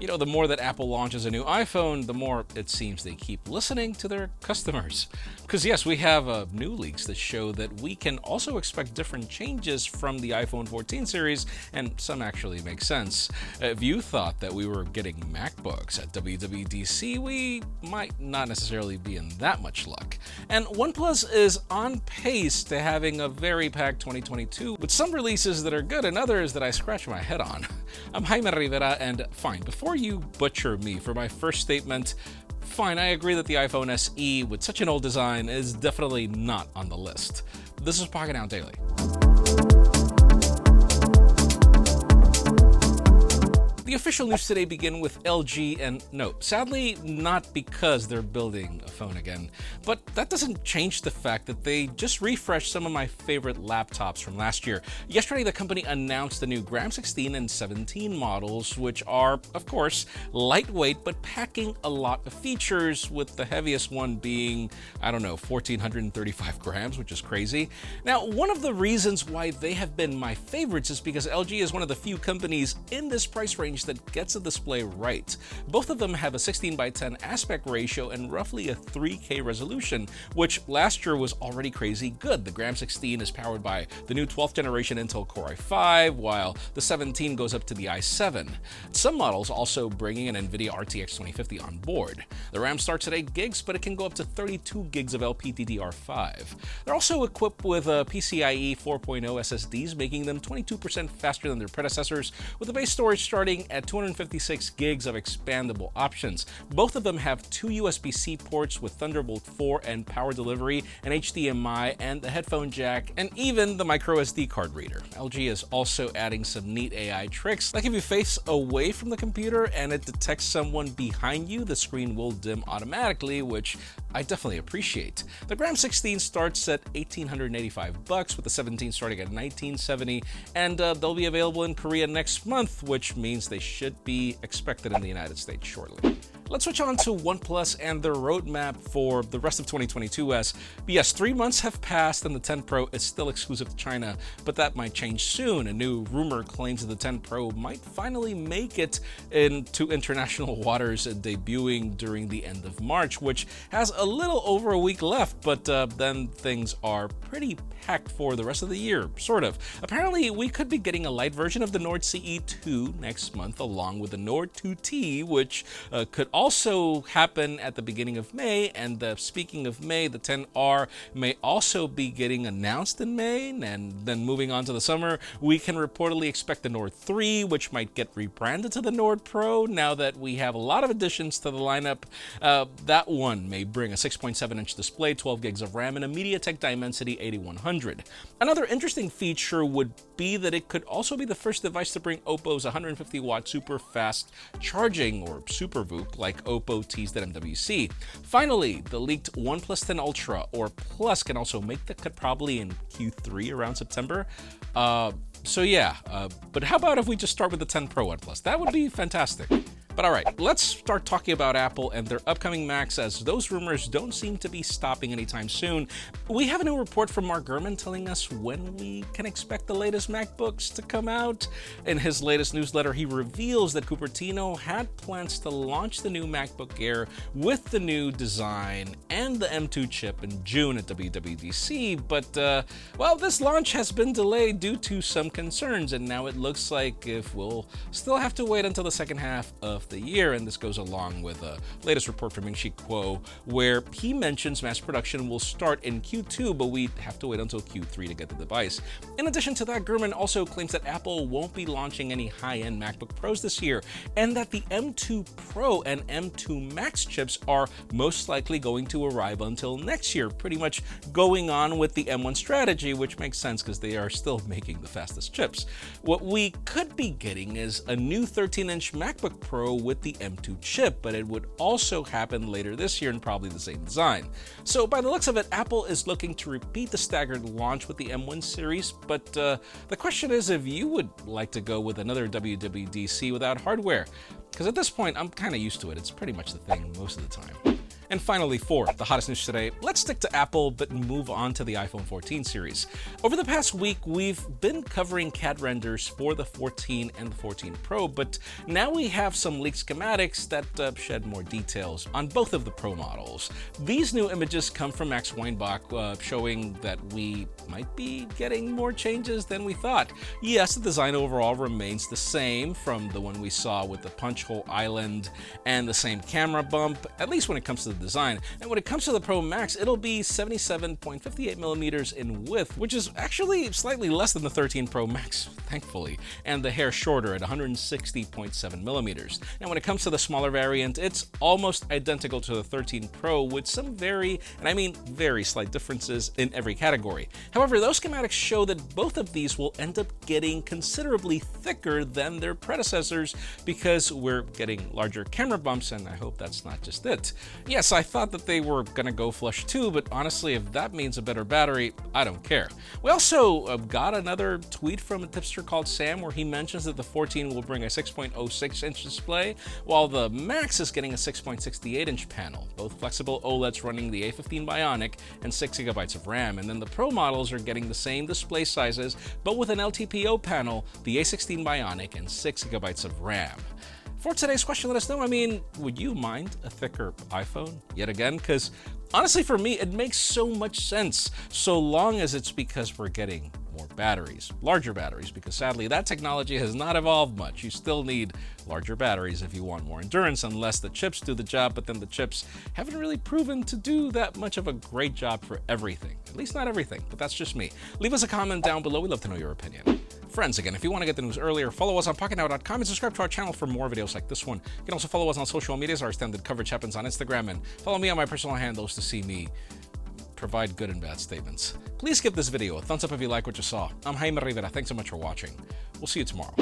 You know, the more that Apple launches a new iPhone, the more it seems they keep listening to their customers. Because yes, we have new leaks that show that we can also expect different changes from the iPhone 14 series, and some actually make sense. If you thought that we were getting MacBooks at WWDC, we might not necessarily be in that much luck. And OnePlus is on pace to having a very packed 2022, with some releases that are good and others that I scratch my head on. I'm Jaime Rivera, and fine, before you butcher me for my first statement, fine, I agree that the iPhone SE with such an old design is definitely not on the list. This is Pocketnow Daily. The official news today begin with LG, and no, sadly not because they're building a phone again, but that doesn't change the fact that they just refreshed some of my favorite laptops from last year. Yesterday, the company announced the new Gram 16 and 17 models, which are, of course, lightweight but packing a lot of features, with the heaviest one being, 1,435 grams, which is crazy. Now, one of the reasons why they have been my favorites is because LG is one of the few companies in this price range that gets the display right. Both of them have a 16:10 aspect ratio and roughly a 3K resolution, which last year was already crazy good. The Gram 16 is powered by the new 12th generation Intel Core i5, while the 17 goes up to the i7. Some models also bringing an NVIDIA RTX 2050 on board. The RAM starts at 8 gigs, but it can go up to 32 gigs of LPDDR5. They're also equipped with PCIe 4.0 SSDs, making them 22% faster than their predecessors, with the base storage starting at 256 gigs of expandable options. Both of them have two USB-C ports with Thunderbolt 4 and power delivery, an HDMI, and the headphone jack, and even the microSD card reader. LG is also adding some neat AI tricks, like if you face away from the computer and it detects someone behind you, the screen will dim automatically, which I definitely appreciate. The Gram 16 starts at $1,885, with the 17 starting at $1,970, and they'll be available in Korea next month, which means they should be expected in the United States shortly. Let's switch on to OnePlus and their roadmap for the rest of 2022 as, yes, 3 months have passed and the 10 Pro is still exclusive to China, but that might change soon. A new rumor claims that the 10 Pro might finally make it into international waters, debuting during the end of March, which has a little over a week left, but then things are pretty packed for the rest of the year, sort of. Apparently, we could be getting a light version of the Nord CE2 next month, along with the Nord 2T, which could also happen at the beginning of May. And speaking of May, the 10R may also be getting announced in May. And then moving on to the summer, we can reportedly expect the Nord 3, which might get rebranded to the Nord Pro now that we have a lot of additions to the lineup. That one may bring a 6.7-inch display, 12 gigs of RAM, and a MediaTek Dimensity 8100. Another interesting feature would be that it could also be the first device to bring Oppo's 150-watt super fast charging, or Super VOOC, like Oppo teased at MWC. Finally, the leaked OnePlus 10 Ultra or Plus can also make the cut probably in Q3 around September. But how about if we just start with the 10 Pro OnePlus? That would be fantastic. But alright, let's start talking about Apple and their upcoming Macs, as those rumors don't seem to be stopping anytime soon. We have a new report from Mark Gurman telling us when we can expect the latest MacBooks to come out. In his latest newsletter, he reveals that Cupertino had plans to launch the new MacBook Air with the new design and the M2 chip in June at WWDC, but this launch has been delayed due to some concerns, and now it looks like we'll still have to wait until the second half of the year. And this goes along with a latest report from Ming-Chi Kuo, where he mentions mass production will start in Q2, but we have to wait until Q3 to get the device. In addition to that, Gurman also claims that Apple won't be launching any high-end MacBook Pros this year, and that the M2 Pro and M2 Max chips are most likely going to arrive until next year, pretty much going on with the M1 strategy, which makes sense because they are still making the fastest chips. What we could be getting is a new 13-inch MacBook Pro with the M2 chip, but it would also happen later this year and probably the same design. So by the looks of it, Apple is looking to repeat the staggered launch with the M1 series, but the question is if you would like to go with another WWDC without hardware, because at this point I'm kind of used to it. It's pretty much the thing most of the time. And finally, for the hottest news today, let's stick to Apple but move on to the iPhone 14 series. Over the past week, we've been covering CAD renders for the 14 and the 14 Pro, but now we have some leaked schematics that shed more details on both of the Pro models. These new images come from Max Weinbach, showing that we might be getting more changes than we thought. Yes, the design overall remains the same from the one we saw with the punch hole island and the same camera bump, at least when it comes to the design. And when it comes to the Pro Max, it'll be 77.58 millimeters in width, which is actually slightly less than the 13 Pro Max, thankfully, and the hair shorter at 160.7 millimeters. And when it comes to the smaller variant, it's almost identical to the 13 Pro with some very, and I mean very slight differences in every category. However, those schematics show that both of these will end up getting considerably thicker than their predecessors because we're getting larger camera bumps, and I hope that's not just it. Yes, I thought that they were gonna go flush too, but honestly, if that means a better battery, I don't care. We also got another tweet from a tipster called Sam where he mentions that the 14 will bring a 6.06-inch display, while the Max is getting a 6.68-inch panel, both flexible OLEDs running the A15 Bionic and 6 GB of RAM, and then the Pro models are getting the same display sizes, but with an LTPO panel, the A16 Bionic, and 6 GB of RAM. For today's question, let us know, would you mind a thicker iPhone yet again? Because honestly, for me, it makes so much sense, so long as it's because we're getting more batteries, larger batteries, because sadly that technology has not evolved much. You still need larger batteries if you want more endurance, unless the chips do the job, but then the chips haven't really proven to do that much of a great job for everything. At least not everything, but that's just me. Leave us a comment down below. We'd love to know your opinion. Friends, again, if you want to get the news earlier, follow us on Pocketnow.com and subscribe to our channel for more videos like this one. You can also follow us on social medias. Our extended coverage happens on Instagram, and follow me on my personal handles to see me provide good and bad statements. Please give this video a thumbs up if you like what you saw. I'm Jaime Rivera. Thanks so much for watching. We'll see you tomorrow.